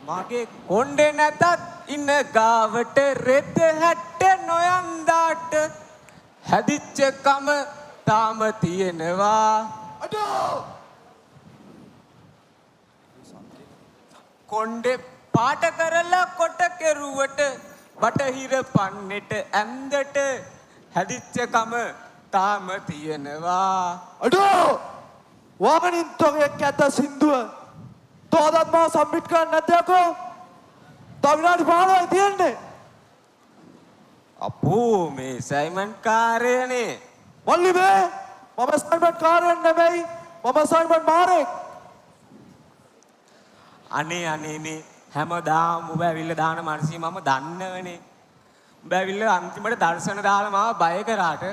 මගේ කොණ්ඩේ නැතත් ඉන්න ගාවට රෙද්ද හැට්ට නොයන්දාට හැදිච්ච කම තාම තියෙනවා. අඩෝ! කොණ්ඩේ පාට කරලා කොට කෙරුවට බටහිර පන්නේට ඇන්දට හැදිච්ච කම තාම තියෙනවා. අඩෝ! වාගනින් තොගයක් ඇත සින්දුව. තෝදත් මම සබ්මිට් කරන්න නැද්ද යකෝ? තව විනාඩි 15යි තියෙන්නේ. අපෝ මේ සයිමන් කාර්යනේ. වල්ලි මේ මම සයිමන් කාර්යයක් නෙමෙයි. මම සයිමන් මාරෙක්. අනේ හැමදාම ඔබ ඇවිල්ලා දාන මනසී මම දන්නවනේ. ඔබ ඇවිල්ලා අන්තිමට දර්ශන දාලා මාව බය කරාට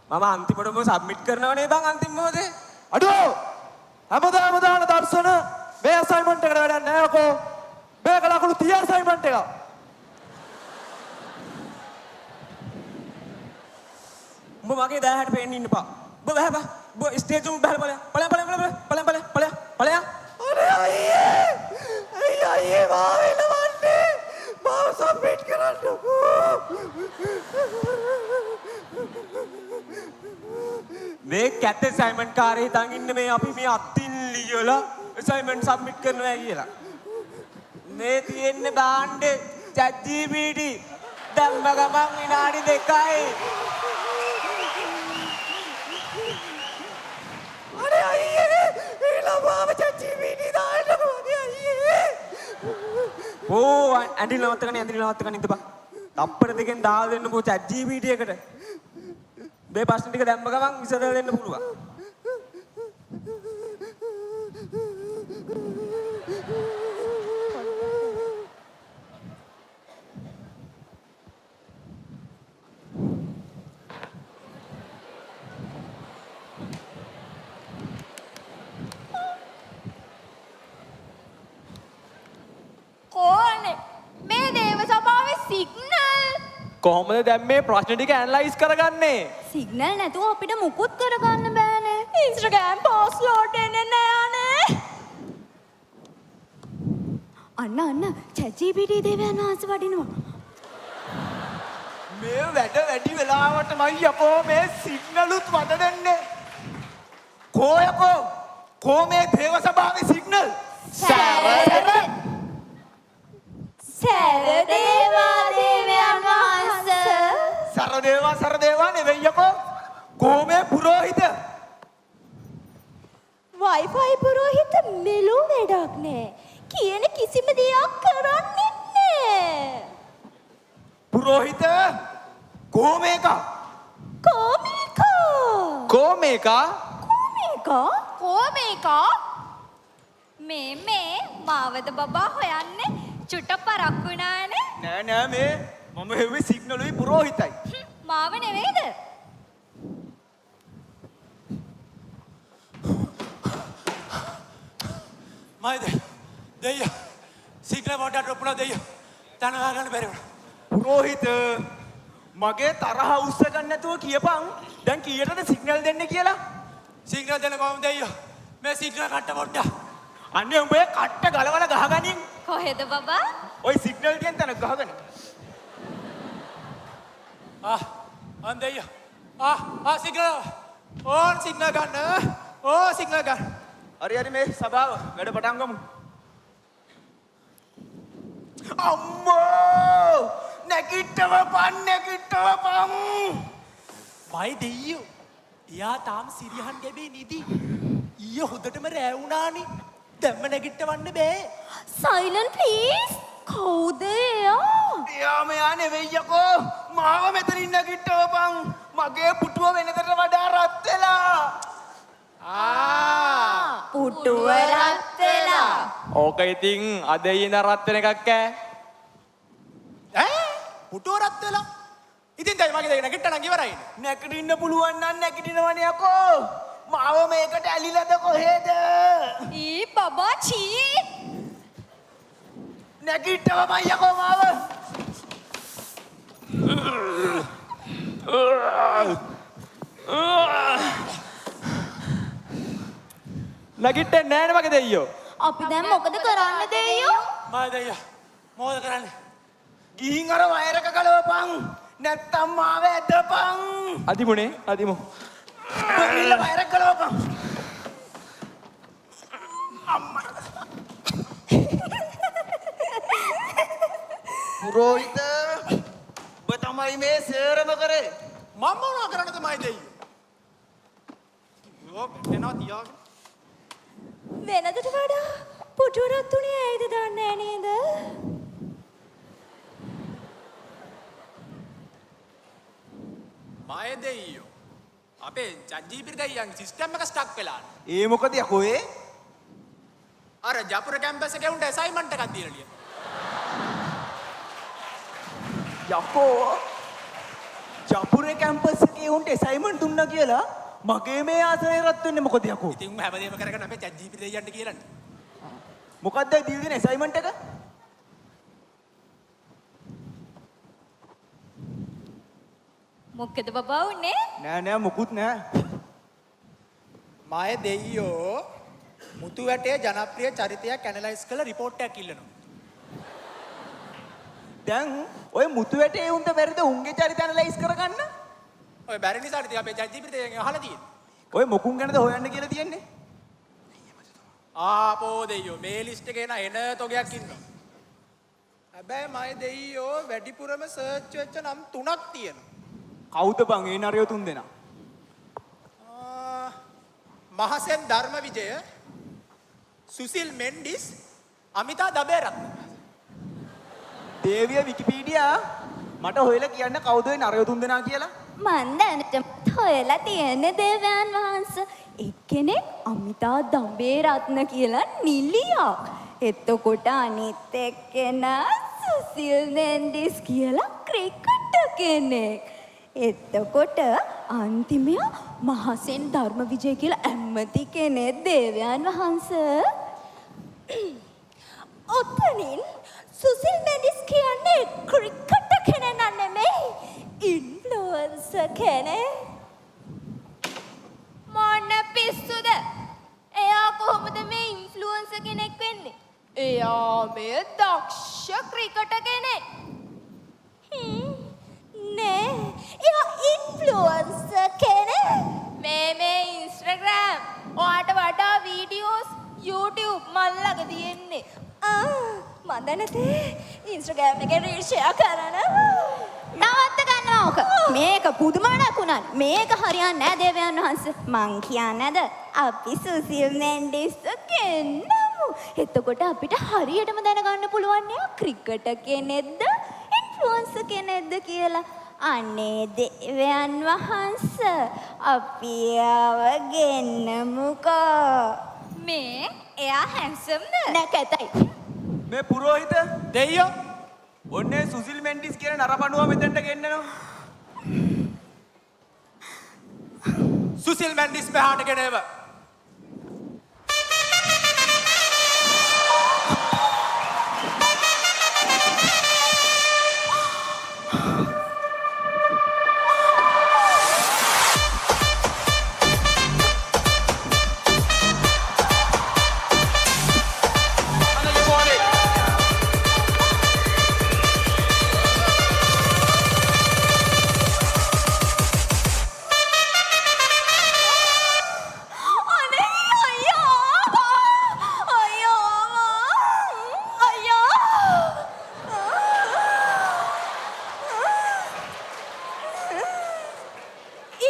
මම අන්තිමට ඔබ සබ්මිට් කරනවනේ බං අන්තිම මොහොතේ. අඩෝ! හැමදාම දාන දර්ශන මේ අසයින්මන්ට් එකට වැඩක් නැහැ යකෝ. මේක ලකුණු 30 අසයින්මන්ට් එක. උඹ මගේ දෑහට පේන්න ඉන්න පා. උඹ බහපා. උඹ ස්ටේජ් උඹ බහලා ඵලයන්. අනේ අයියේ මාවෙලවන්නේ. මාව සබ්මිට් කරන්නකෝ. මේ කැත සයිමන් කාර්යය හිතන් ඉන්න මේ අපි මේ අත්ින් ලියලා අසයින්මන්ට් සබ්මිට් කරනවා කියලා. මේ තියෙන්නේ බාණ්ඩේ ChatGPT දැම්ම ගමන් විනාඩි 2යි. අනේ අයියේ ඊළඟම ChatGPT දාන්නකෝ අයියේ. ඕ ඇඳිලි නවත්ත ගන්න ඉඳපන්. තප්පර දෙකෙන් දාලා දෙන්නකෝ ChatGPT එකට. මේ ප්‍රශ්න ටික දැම්ම ගමන් විසඳලා දෙන්න පුළුවන්. කොහොනේ මේ දේව සභාවේ සිග්නල් කොහොමද දැන් මේ ප්‍රශ්න ටික ඇනලයිස් කරගන්නේ? සිග්නල් නැතුව අපිට මුකුත් කරගන්න බෑනේ. ඉන්ස්ටාග්‍රෑම් පෝස්ට් ලෝඩ් එන්නේ නෑනේ. අන්න ChatGPT දේවයන් වහන්සේ වඩිනවා. මේ වැඩි වෙලාවට මම යකෝ මේ සිග්නලුත් වද දෙන්නේ. කෝ මේ දේව සභාවේ සිග්නල්? සරදේවා දේවයන් වහන්සේ. සරදේවා නෙවෙයි යකෝ. කෝ මේ පුරෝහිත? Wi-Fi පුරෝහිත මෙලෝ වැඩක් නෑ. කියන කිසිම දෙයක් කරන්නේ නෑ. පුරෝහිත කොමේකා මේ මාවද බබා හොයන්නේ චුට්ට පරක් වුණානේ. නෑ මේ මම හෙව්වේ සිග්නලුයි පුරෝහිතයි. මාව නෙවෙයිද? මයිද දෙයියෝ සිග්නල් පොඩ්ඩක් ඩ්‍රොප් වුණා දෙයියෝ තනවා ගන්න බැරි වුණා. පුරෝහිත මගේ තරහ උස්ස ගන්න නැතුව කියපන් දැන් කීයටද සිග්නල් දෙන්නේ කියලා. සිග්නල් දෙන්න කොහොමද දෙයියෝ මේ සිග්නල් කට්ට පොඩ්ඩක් අන්නේ උඹේ කට්ට ගලවලා ගහගනින්. කොහෙද බබා? ඔය සිග්නල් කියන තැන ගහගනින්. අන් දෙයියෝ සිග්නල් සිග්නල් ගන්න සිග්නල් ගන්න. හරි මේ සභාව වැඩ පටන් ගමු. අම්මෝ නැගිටවපන් මයි දෙයියෝ එයා තාම සිරියහන් ගැබේ නිදි. ඊයේ හොදටම රෑ වුණානේ. දැම්ම නැගිටවන්න බෑ. Silent please. කවුද එයා? එයා මෙයා නෙවෙයි යකෝ. මාව මෙතනින් නැගිටවපන්. මගේ පුටුව වෙනකට වඩා රත් වෙලා. පුටුව රත් වෙලා. ඕක ඉතින් අද ඉඳන් රත් වෙන එකක් ඈ. පුටුව රත් වෙලා. ඉතින් දැන් මගේ දෙක නැගිට්ටනම් ඉවරයි. නැගිටින්න පුළුවන් නම් නැගිටිනවනේ යකෝ. මාව මේකට ඇලිලාද කොහෙද? ඊ බබා චී. නැගිටවපන් යකෝ මාව. නැගිටින්නේ නැහැ නේ මගේ දෙයියෝ. අපි දැන් මොකද කරන්න දෙයියෝ? මම දෙයියෝ මොකද කරන්නේ? ගිහින් අර වයර් එක ගලවපන්. නැත්තම් මාව ඇදපන්. අදිමුනේ අදිමු. ගිහින් වයර් එක ගලවපන්. පුරෝහිත ඔබ තමයි මේ සේරම කරේ. මම මොනවා කරන්නද මම දෙයියෝ? යෝ එනවා තියාගෙන. වෙනදට වඩා පුටුවරත් උනේ ඇයිද දන්නේ නේද? මම දෙයියෝ. අපේ ජජ්ජීපිරි දෙයියන් සිස්ටම් එක ස්ටක් වෙලා. ඒ මොකද යකෝ ඒ? අර ජපුර කැම්පස් එකේ උන්ට අසයින්මන්ට් එකක් දීලා ලියන. යකෝ ජපුරේ කැම්පස් එකේ උන්ට ඇසයින්මන්ට් දුන්නා කියලා මගේ මේ ආසනේ රත් වෙන්නේ මොකද යකෝ? ඉතින් උන් හැමදේම කරගෙන අපේ ජජ්ජීපිරි දෙයියන්ට කියලානේ. මොකද්ද දීලා දෙන ඇසයින්මන්ට් එක? මොකද බබා උනේ? නෑ මොකුත් නෑ. මම දෙයියෝ මුතු වැටේ ජනප්‍රිය චරිතයක් ඇනලයිස් කරලා රිපෝට් එකක් ඉල්ලනවා. දැන් ඔය මුතු වැටේ උන්ට බැරිද උන්ගේ චරිත ඇනලයිස් කරගන්න? ඔය බැරි නිසා ඉතින් අපේ ජජ්ජීපිරි දෙයියන් අහලා තියෙන්නේ. ඔය මොකුන් ගැනද හොයන්න කියලා තියෙන්නේ? ආපෝ දෙයියෝ මේ ලිස්ට් එකේ එන තොගයක් ඉන්නවා. හැබැයි මම දෙයියෝ වැඩිපුරම සර්ච් වෙච්ච නම් 3ක් තියෙනවා. කවුද බං ඒ නරියෝ 3 දෙනා? මහසෙන් ධර්මවිජය, සුසිල් මෙන්ඩිස්, අමිතා දබේරත්න. දේවිය විකිපීඩියා මට හොයලා කියන්න කවුද ඒ නරියෝ 3 දෙනා කියලා? මන් දැනට හොයලා තියෙන දේවයන් වහන්සේ එක්කෙනෙක් අමිතා දඹේරත්න කියලා නිලියක්. එතකොට අනිත් එක්කෙනා සුසිල් මෙන්ඩිස් කියලා ක්‍රිකටර් කෙනෙක්. එතකොට අන්තිමයා මහසෙන් ධර්මවිජය කියලා ඇමති කෙනෙක් දේවයන් වහන්සේ. ඔතනින් සුසිල් මෙන්ඩිස් කියන්නේ ක්‍රිකටර් කෙනෙක් නෙමෙයි. ඉන්ෆ්ලුවෙන්සර් කෙනෙක්. මොන පිස්සුද? එයා කොහොමද මේ ඉන්ෆ්ලුවෙන්සර් කෙනෙක් වෙන්නේ? එයා මේ දක්ෂ ක්‍රිකටර් කෙනෙක්. නේ එයා ඉන්ෆ්ලුවෙන්සර් කෙනෙක්. මේ ඉන්ස්ටාග්‍රෑම් ඔයාට වඩා වීඩියෝස් YouTube මල් ළඟ තියෙන්නේ. මන් දැනතේ ඉන්ස්ටාග්‍රෑම් එකේ රීල් ෂෙයා කරනවා. නවත්ත ගන්නවා ඕක. මේක පුදුමාවක් උනන්. මේක හරියන්නේ නැහැ දේවයන් වහන්සේ. මං කියන්නේද අපි සුසිල් මෙන්ඩිස් කෙන්නමු. එතකොට අපිට හරියටම දැනගන්න පුළුවන් නේ ක්‍රිකටර් කෙනෙක්ද ඉන්ෆ්ලුවෙන්සර් කෙනෙක්ද කියලා. අනේ දේවයන් වහන්සේ අපි ආව ගෙන්නමුකෝ. මේ එයා හැන්සම්ද? නැකතයි. මේ පුරෝහිත දෙයියෝ ඔන්නේ සුසිල් මෙන්ඩිස් කියන නරපණුව මෙතෙන්ට ගෙන්නනවා. සුසිල් මෙන්ඩිස් පහාට ගෙනව.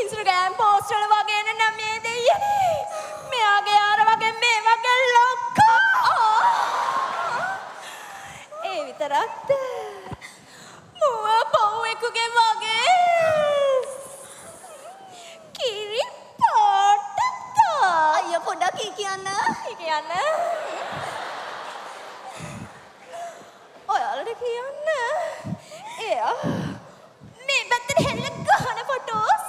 ඉන්ස්ටාග්‍රෑම් පෝස්ට් වල වගේ නේ මේ දෙයියනේ. මෙයාගේ ආර වගේ මේ වගේ ලොක්කෝ. ඒ විතරක්ද? මුව පොව්වෙකුගේ වගේ. කිරි පාටට. අයියා පොඩක් කියන්න. කියන්න. ඔයාලට කියන්න. එයා මේ පැත්තට හැරිලා ගහන ෆොටෝස්.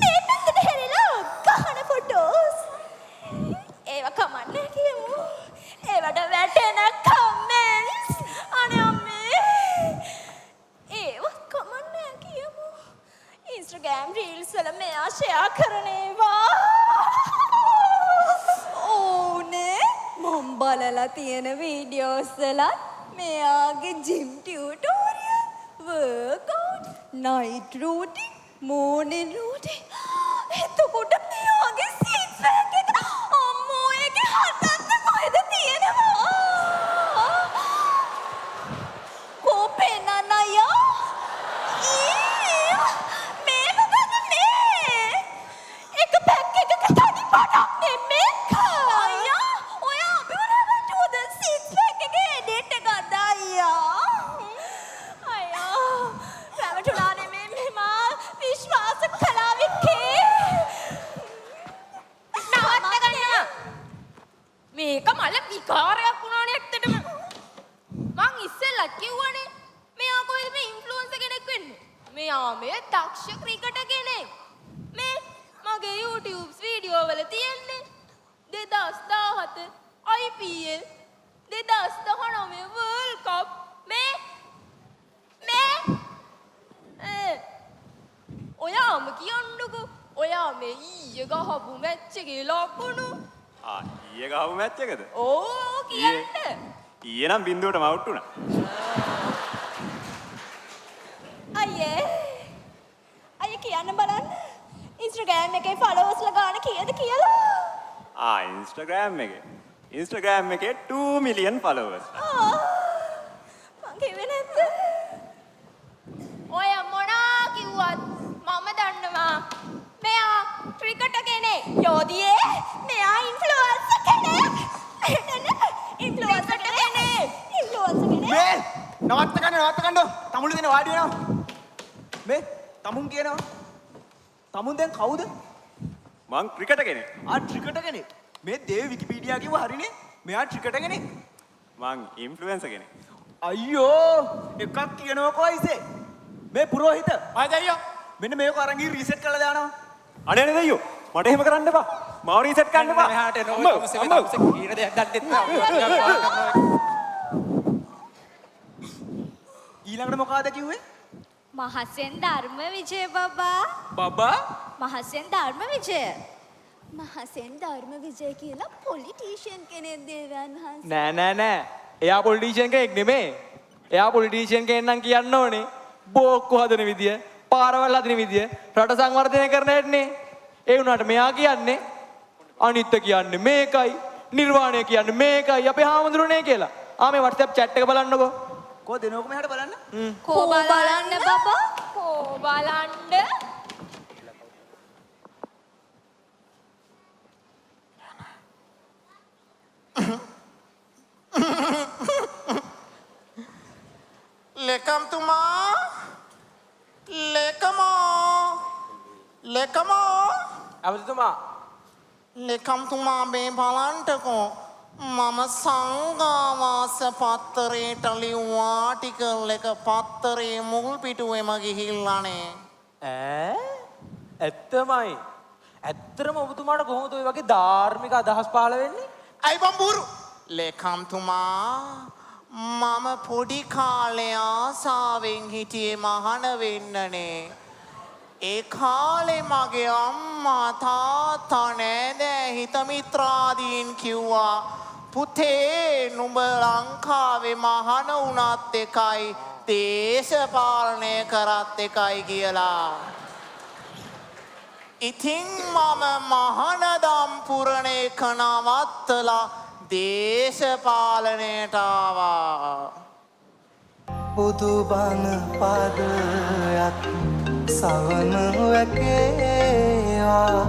මේ පැත්තට හැරිලා ගහන ෆොටෝස්. ඒවා කමන්නේ කියමු. ඒවට වැටෙන කමෙන්ට්ස්. අනේ අම්මේ. ඒවා කමන්නේ කියමු. ඉන්ස්ටාග්‍රෑම් රීල්ස් වල මෙයා ෂෙයා කරන ඒවා. ඕනේ මම මෙයාගේ gym tutorial workout night routine morning routine එතකොට මෙයාගේ සික්ස් පැක් එක අම්මෝ ඒකේ හදන්න කොහෙද තියෙනවා කොපෙනන අයියා මේ මොකද මේ එක පැක් එකක තනි පාටක් මේක අයියා ඔයා අපිට හොද සික්ස් පැක් එකේ එඩිට් එකක් දායියා අයියා රැවටුණානේ මේ මා විශ්වාස කළා වික්කේ නවත්ත ගන්න මේක මල විකාරයක් වුණානේ ඇත්තටම මං ඉස්සෙල්ලා කිව්වනේ මෙයා කොහෙද මේ ඉන්ෆ්ලුවෙන්සර් කෙනෙක් වෙන්නේ මෙයා මේ දක්ෂ ක්‍රිකටර් කෙනෙක් මේ මගේ YouTube වීඩියෝ වල තියෙන්නේ 2017 IPL 2019 World Cup මේ ඔයාම කියන්නකෝ ඔයා මේ ඊයේ ගහපු මැච් එකේ ලකුණු ඊයේ ගහපු මැච් එකද? ඕ කියන්න ඊයේ නම් බින්දුවටම අවුට් වුණා. අයියේ කියන්න බලන්න Instagram එකේ followers ගාන කීයද කියලා Instagram එකේ 2 million followers. මං කිව්වේ නැද්ද ඔය මොනා කිව්වත් මම දන්නවා මෙයා ක්‍රිකටර් කෙනෙක් යෝධියේ මෙයා ඉන්ෆ්ලුවෙන්සර් කෙනෙක් ඉන්ෆ්ලුවෙන්සර් කෙනෙක් මේ නවත්ත ගන්න තමුළු දෙන වාඩි වෙනවා මේ තමුන් කියනවා තමුන් දැන් කවුද මං ක්‍රිකටර් කෙනෙක්. ක්‍රිකටර් කෙනෙක් මේ දේව විකිපීඩියා කිව්ව හරිනේ මෙයා ක්‍රිකටර් කෙනෙක් මං ඉන්ෆ්ලුවෙන්සර් කෙනෙක්. අයියෝ එකක් කියනවා කොයිසේ මේ පුරෝහිත ආද අයියා මෙන්න මේක අරන් ගිහින් රීසෙට් කරලා දානවා අනේ නේද අයියෝ මට එහෙම කරන්න එපා. මාව රීසෙට් කරන්න එපා. මෙහාට එනවා කීන දෙයක් දන්නෙත් නෑ ඊළඟට මොකಾದ කිව්වේ මහසෙන් ධර්ම විජය බබා බබා මහසෙන් ධර්ම විජය මහසෙන් ධර්ම විජය කියලා පොලිටිෂියන් කෙනෙක් දේවයන් හංස නෑ. එයා පොලිටිෂියන් කෙනෙක් නෙමේ. එයා පොලිටිෂියන් කෙනෙක් නම් කියන්න ඕනේ බෝක්කු හදන විදිය, පාරවල් හදන විදිය, රට සංවර්ධනය කරන හැටනේ. ඒ වුණාට මෙයා කියන්නේ අනිත්‍ය කියන්නේ මේකයි, නිර්වාණය කියන්නේ මේකයි අපේ හාමුදුරනේ කියලා. මේ WhatsApp chat එක බලන්නකෝ. කෝ දෙනෝක මෙහාට බලන්න කෝ බලන්න බබා කෝ බලන්න ලේකම්තුමා මේ බලන්ටකෝ මම සංඝාවාස පත්තරේට ලිව්වා ආටිකල් එක පත්තරේ මුල් පිටුවෙම ගිහිල්ලානේ. ඇත්තමයි ඇත්තටම ඔබතුමාට කොහොමද ඔය වගේ ධාර්මික අදහස් පහළ වෙන්නේ අයි බම්බුරු ලේකම්තුමා මම පොඩි කාලේ ආසාවෙන් හිටියේ මහාන වෙන්නනේ. ඒ කාලේ මගේ අම්මා තාත්තා නෑදෑ හිත මිත්‍රාදීන් කිව්වා පුතේ නුඹ ලංකාවේ මහාන වුණත් එකයි දේශපාලනය කරත් එකයි කියලා. ඉතින් මම මහානදම් පුරණ එක නවත්තලා දේශපාලනයට ආවා. බුදුබණ පදයක් සවන වැකේවා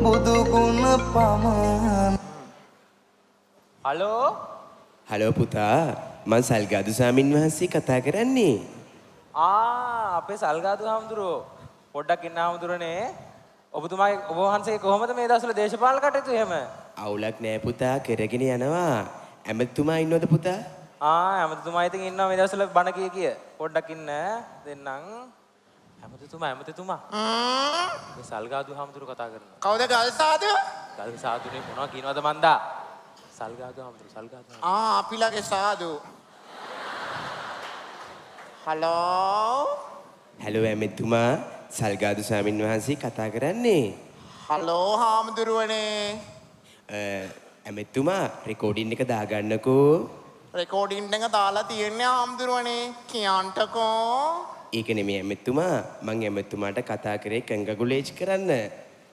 බුදු ගුණ පමන. හලෝ පුතා මං සල්ගාදු ස්වාමින් වහන්සේ කතා කරන්නේ. අපේ සල්ගාදු හාමුදුරුවෝ පොඩ්ඩක් ඉන්න හාමුදුරනේ ඔබතුමාගේ ඔබ වහන්සේ කොහොමද මේ දවස්වල දේශපාලන කටයුතු එහෙම අවුලක් නෑ පුතා කරගෙන යනවා. ඇමතිතුමා ඉන්නවද පුතා? ඇමතිතුමා ඉතින් ඉන්නවා මේ දවස්වල බණ කිය පොඩ්ඩක් ඉන්න දෙන්නම්. ඇමතිතුමා මේ සල්ගාදු හාමුදුරුවෝ කතා කරනවා. කවුද ගල්සාද? ගල්සාදුනේ මොනවා කියනවද මන්දා? සල්ගාදු හාමුදුරුවෝ අපිලගේ සාදු. හලෝ හැලෝ ඇමතිතුමා සල්ගාදු ස්වාමින් වහන්සේ කතා කරන්නේ. හලෝ හාමුදුරුවනේ. ඇමතිතුමා රෙකෝඩින් එක දාගන්නකෝ. රෙකෝඩින් එක දාලා තියෙන්නේ හාමුදුරුවනේ කියන්ටකෝ. ඒක නෙමෙයි ඇමෙතුමා. මං ඇමෙතුමාට කතා කරේ කංගගුලේජ් කරන්න.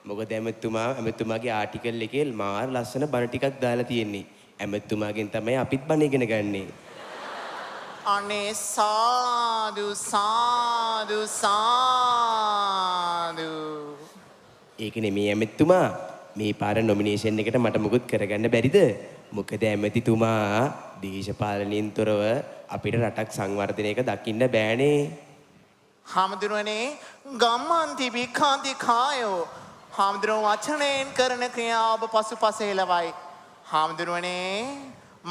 මොකද ඇමෙතුමාගේ ආටිකල් එකේ මාර ලස්සන බණ ටිකක් දාලා තියෙන්නේ. ඇමෙතුමාගෙන් තමයි අපිත් බණ ඉගෙන ගන්නේ. අනේ සාදු සාදු සාදු. ඒක නෙමෙයි ඇමෙතුමා. මේ පාර නොමිනේෂන් එකට මට මුකුත් කරගන්න බැරිද? මොකද ඇමතිතුමා දේශපාලනයෙන් තොරව අපිට රටක් සංවර්ධනයක දකින්න බෑනේ. හාමුදුරුවනේ ගම්මන් තිබි කාන්ති කායෝ. හාමුදුරුවෝ වචනයෙන් කරන ක්‍රියා ඔබ පසුපස එළවයි. හාමුදුරුවනේ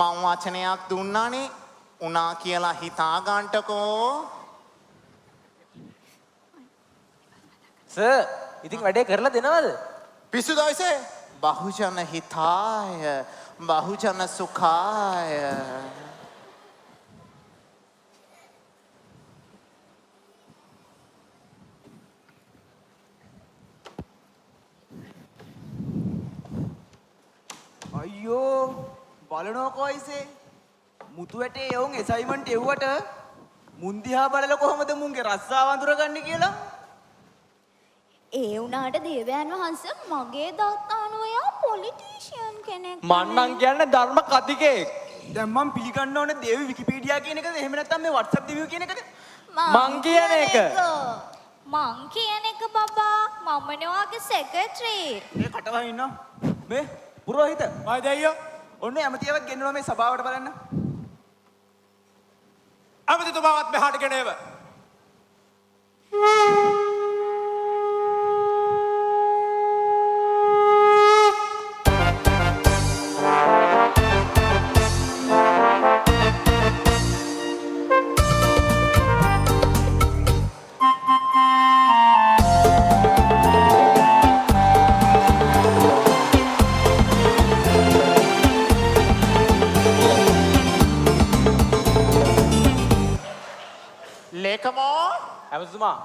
මං වචනයක් දුන්නානේ උනා කියලා හිතා ගන්නටකෝ. සර් ඉතින් වැඩේ කරලා දෙනවද? පිස්සු දවසේ බහුජන හිතාය බහුජන සුඛාය. අයියෝ බලනකො අයිසේ මුතු වැටේ යවුන් ඇසයින්මන්ට් එව්වට මුන් දිහා බලලා කොහමද මුන්ගේ රස්සාව අඳුරගන්නේ කියලා. ඒ වුණාට දේවයන් වහන්සේ මගේ දත්තානුවයා පොලිටිෂියන් කෙනෙක්. මන්නම් කියන්නේ ධර්ම කතිකෙක්. දැන් මම පිළිගන්න ඕනේ දේවි විකිපීඩියා කියන එකද එහෙම නැත්නම් මේ WhatsApp දෙවියෝ කියන එකද? මං කියන එක. මං කියන එක බබා මමනේ වාගේ සෙක්‍රටරි. මේ කටවහින් ඉන්නවා. මේ පුරෝහිත. ආයි දෙයියෝ. ඔන්න ඇමතියවත් ගෙන්නනවා මේ සභාවට බලන්න. අමතිතුමාවත් මෙහාට ගෙනේව. ලේකමෝ ඇමතිතුමා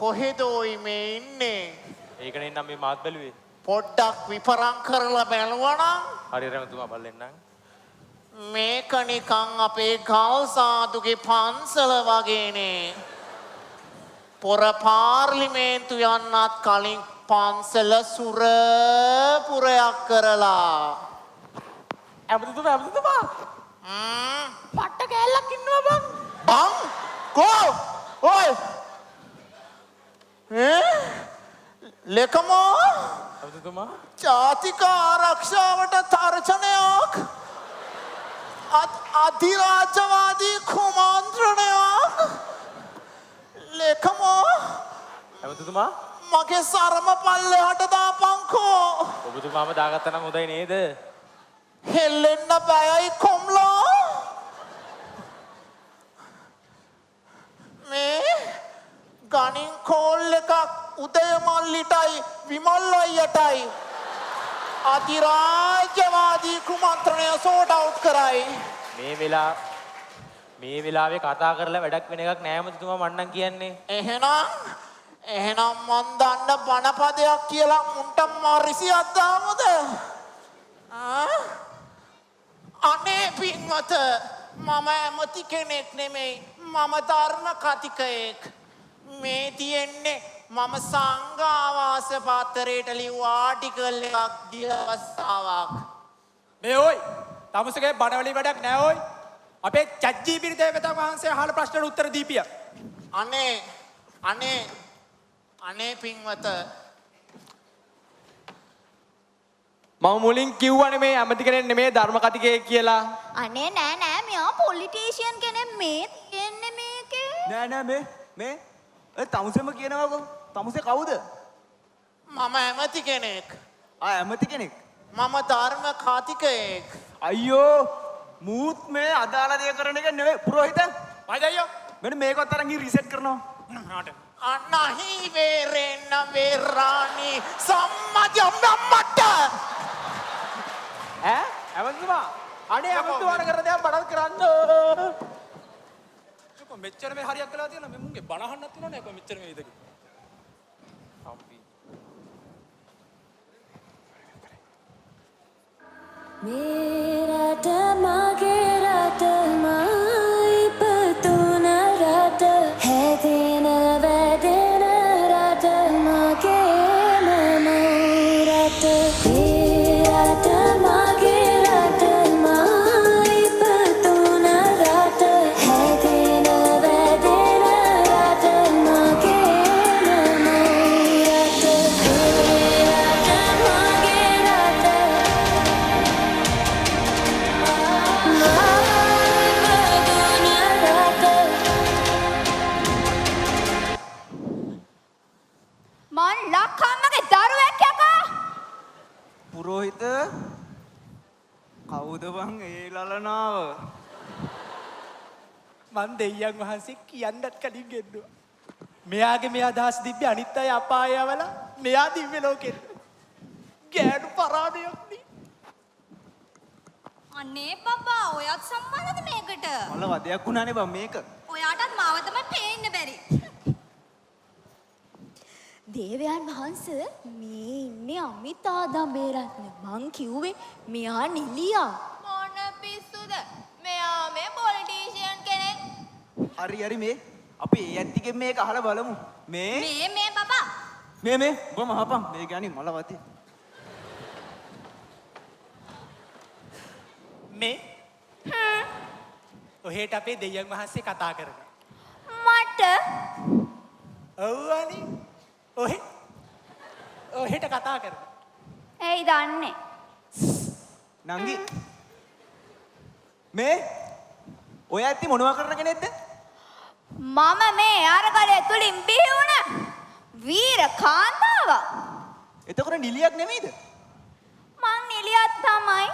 කොහෙදෝයි මේ ඉන්නේ? ඒකනේ නම් මේ මාත් බැලුවේ. පොඩ්ඩක් විපරම් කරලා බැලුවනම් හරි ඇමතිතුමා බලෙන්නම්. මේක නිකන් අපේ ගල් සාදුගේ පන්සල වගේනේ. පොර පාර්ලිමේන්තු යන්නත් කලින් පන්සල සුරපුරයක් කරලා. ඇමතිතුමා පට්ට කෑල්ලක් ඉන්නවා බං. බං කෝ ඔය ලේකමෝ ඇමතිතුමා ජාතික ආරක්ෂාවට තර්ජනයක් අධිරාජ්‍යවාදී කුමන්ත්‍රණයක්. ලේකමෝ ඇමතිතුමා මගේ සරම පල්ලෙහාට දාපන්කෝ. ඔබතුමාම දාගත්තා නම් හොඳයි නේද? හෙල්ලෙන්න බයයි කොම්ලෝ. මේ ගණින් කෝල් එකක් උදය මල්ලිටයි විමල් අයියටයි අධිරාජ්‍යවාදී කුමන්ත්‍රණය සෝට් අවුට් කරයි. මේ වෙලාවේ කතා කරලා වැඩක් වෙන එකක් නෑ ඇමතිතුමා මන්නම් කියන්නේ. එහෙනම් මන් දන්න බණපදයක් කියලා මුන්ට මරිසියක් දාමුද? අනේ පින්වත මම ඇමති කෙනෙක් නෙමෙයි මම ධර්ම කතිකයෙක්. මේ තියෙන්නේ මම සංඝාවාස පත්තරේට ලිව්ව ආටිකල් එකක් දිහවස්තාවක්. මේ ඔයි තමුසගේ බඩවලින් වැඩක් නෑ ඔයි. අපේ චජ්ජීපිරි දේවතාවුන් වහන්සේ අහන ප්‍රශ්නට උත්තර දීපිය. අනේ පින්වත මම මුලින් කිව්වනේ මේ ඇමති කෙනෙක් නෙමෙයි ධර්ම කතිකයෙක් කියලා. අනේ නෑ මෙයා පොලිටිෂියන් කෙනෙක්. මේ තියෙන්නේ මේකේ. නෑ මේ තමුසෙම කියනවාකෝ. තමුසේ කවුද? මම ඇමති කෙනෙක්. ඇමති කෙනෙක්. මම ධර්ම කතිකයෙක්. අයියෝ මූත් මේ අදාළ දේ කරන එක නෙවෙයි පුරෝහිත. ආයි දෙයියෝ. මෙන්න මේකත් අරන් රීසෙට් කරනවා. අනහි වේරෙන්න වේරාණි සම්මජම් නම්මට. ඇමතිතුමා අනේ ඇමතිතුමාට කරන දේ බඩත් කරන්න. මෙච්චර මේ හරියක් කළා තියෙනවා මේ මුන්ගේ බණ අහන්නත් වෙනවනේ කොහොම මෙච්චර මේ ඉදක. මේ රට මගේ රට මං දෙයියන් වහන්සේ කියන්නත් කලින් ගෙන්නුවා. මෙයාගේ මේ අදහස් තිබ්බේ අනිත් අය අපාය යවලා මෙයා දිව්‍ය ලෝකෙට. ගෑනු පරාදයක් නේ. අනේ බබා ඔයත් සම්බන්ධද මේකට? මල වදයක් වුණානේ බං මේක. ඔයාටත් මාව තමයි පේන්න බැරි. දේවයන් වහන්සේ මේ ඉන්නේ අමිතා දඹේරත්න. මං කිව්වේ මෙයා නිලියා. මොන පිස්සුද? මෙයා මේ පොලිටිෂියන් කෙනෙක්. හරි මේ අපි ඒ ඇත්තිගෙන් මේක අහලා බලමු. මේ බබා. මේ ඔබ මහපන් මේ ගානේ මල වදේ. මේ ඔහෙට අපේ දෙයියන් වහන්සේ කතා කරනවා. මට ඔව්වනේ. ඔහෙට කතා කරනවා. ඇයි දන්නේ? නංගි මේ ඔය ඇත්ති මොනවා කරන කෙනෙක්ද? මම මේ අරගලය තුලින් බිහි වුණ වීර කාන්තාවක්. එතකොට නිලියක් නෙමෙයිද? මං නිලියක් තමයි.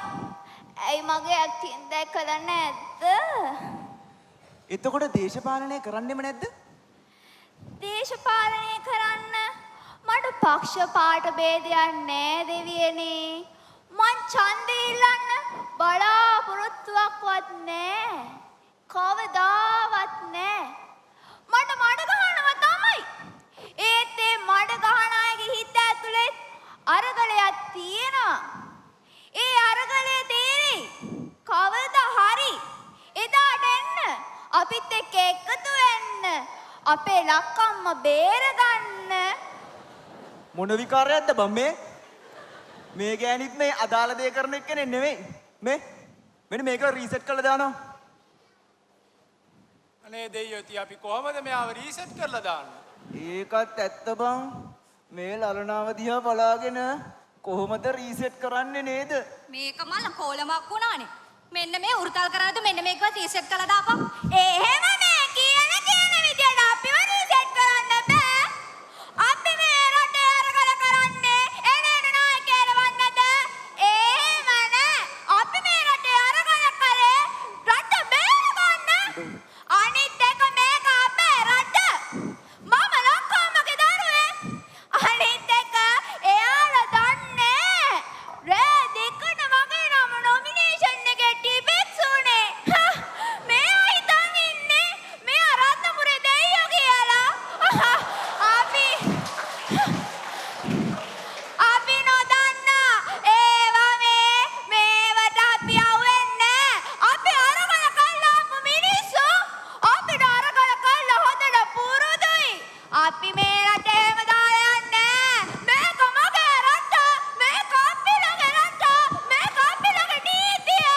ඇයි මගේ ඇක්ටින් දැකලා නැද්ද? එතකොට දේශපාලනය කරන්නෙම නැද්ද? දේශපාලනය කරන්න මට පක්ෂ පාට ભેදයක් නෑ දෙවියනේ. මං ඡන්දෙ ඉල්ලන්න බලාපොරොත්තුවක්වත් නෑ. කවදාවත් නෑ. මට මඩ ගහනවා තමයි. ඒත් ඒ මඩ ගහන අයගේ හිත ඇතුලේ අරගලයක් තියෙනවා. ඒ අරගලේ තේරෙයි. කවදා හරි එදාට එන්න අපිත් එක්ක එකතු වෙන්න. අපේ ලක්කම්ම බේරගන්න. මොන විකාරයක්ද බම් මේ ගෑනිත් මේ අදාළ දේ කරන එක්කනේ නෙමෙයි. මෙන්න මේක රීසෙට් කරලා දානවා. අනේ දෙයියෝ ඉතින් අපි කොහමද මෙයාව රීසෙට් කරලා දාන්නේ? ඒකත් ඇත්ත බං. මේ ලලනාව දිහා බලාගෙන කොහොමද රීසෙට් කරන්නේ නේද? මේක මල කොලමක් වුණානේ. මෙන්න මේ උරුතල් කරාද මෙන්න මේකවත් රීසෙට් කරලා දාපන්. එහෙම නෑ කියන විදියට අපිව රීසෙට් කරන්න බෑ. අපි මේ රටේ අරගල කරන්නේ එනේන නායකයල වන්නද? එහෙම නෑ. අපි මේ රටේ අරගල කරේ රට බේරගන්න. අනිත් එක මේක අපේ රට. මම ලක්කම්මගේ දරුවෙක්. අනිත් එක එයාලා දන්නේ රෑ දෙකන වගේ නම නොමිනේෂන් එකේ ටිබෙට්ස් උනේ. මේ හිතන් ඉන්නේ මේ රත්නපුරේ දෙයියෝ කියලා. අපි නොදන්නා ඒවා මේවට අපි අවුෙන්නේ. අපි අරගල කල්ලාපු මිනිස්සු. අපිට අරගල කල්ලා හොදට පුරුදුයි. අපි මේ රටේ එහෙම දාලා යන්නේ. මේක මගේ රට. මේක අපිලගේ රට. මේක අපිලගේ නීතිය.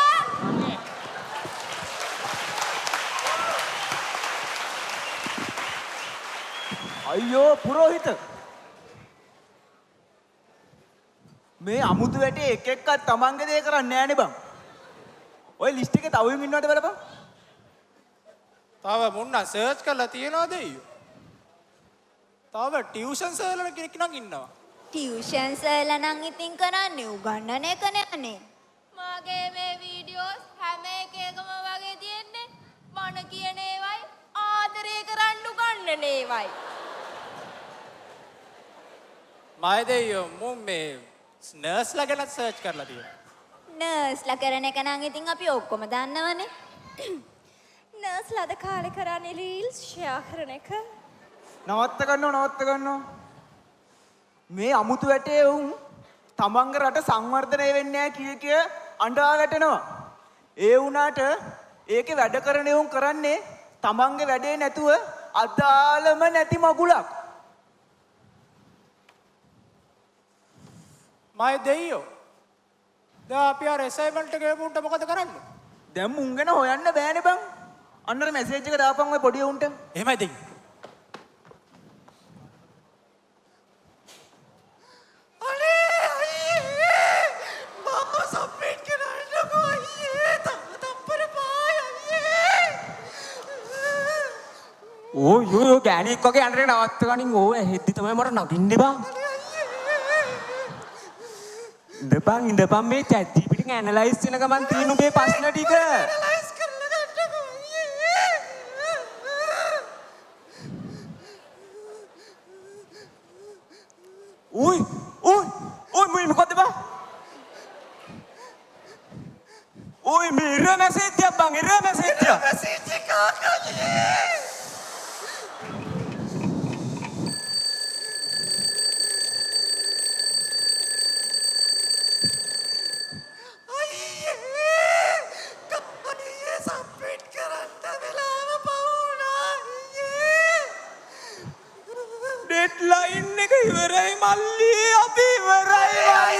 අයියෝ පුරෝහිත. මේ අමුතු වැටේ එක එකක් තමන්ගේ දේ කරන්නේ නෑනේ බං. ඔය ලිස්ට් එකේ තව උන් ඉන්නවද බලපන්. තව මුන්නා සර්ච් කරලා තියනවා දෙයියෝ. තව ටියුෂන් සර්ලා කෙනෙක් නම් ඉන්නවා. ටියුෂන් සර්ලා නම් ඉතින් කරන්නේ උගන්නන එක නෑනේ. මගේ මේ වීඩියෝස් හැම එකකම වගේ තියෙන්නේ මන කියන ඒවයි ආදරය කරන්න උගන්නන ඒවයි. මයි දෙයියෝ මුන් මේ නර්ස්ලා ගැන සර්ච් කරලා තියෙනවා. නර්ස්ලා කරන එක නම් ඉතින් අපි ඔක්කොම දන්නවනේ. නර්ස්ලාද කාලේ කරන්නේ රීල්ස් ෂෙයා කරන එක. නවත්ත ගන්නවා. මේ අමුතු වැටේ උන් තමන්ගේ රට සංවර්ධනය වෙන්නේ නැහැ කිය අඬා වැටෙනවා. ඒ වුණාට ඒකේ වැඩ කරන උන් කරන්නේ තමන්ගේ වැඩේ නැතුව අදාළම නැති මගුලක්. මයි දෙයියෝ දැන් අපි අර ඇසයින්මන්ට් එක ගේමුන්ට මොකද කරන්නේ? දැන් මුන් ගැන හොයන්න බෑනේ බං. අන්නර මැසේජ් එක දාපන් ඔය පොඩි උන්ට. එහෙමයි දෙයියෝ. යෝ ගෑණියෙක් වගේ අඬන නවත්ත ගනින් ඕව හෙද්දි තමයි මට නගින්නේ බං. ඉඳපන් මේ chat GPT එක ඇනලයිස් වෙන ගමන් තියෙන උඹේ ප්‍රශ්න ටික. ඇනලයිස් කරලා ගන්නකො. ඔයි මොකද බා? ඔයි මේ ඉර මැසේජ් එකක් බං ඉර මැසේජ් එක. මැසේජ් එක ආකාගේ. ඩෙඩ්ලයින් එක ඉවරයි මල්ලි අපි ඉවරයි.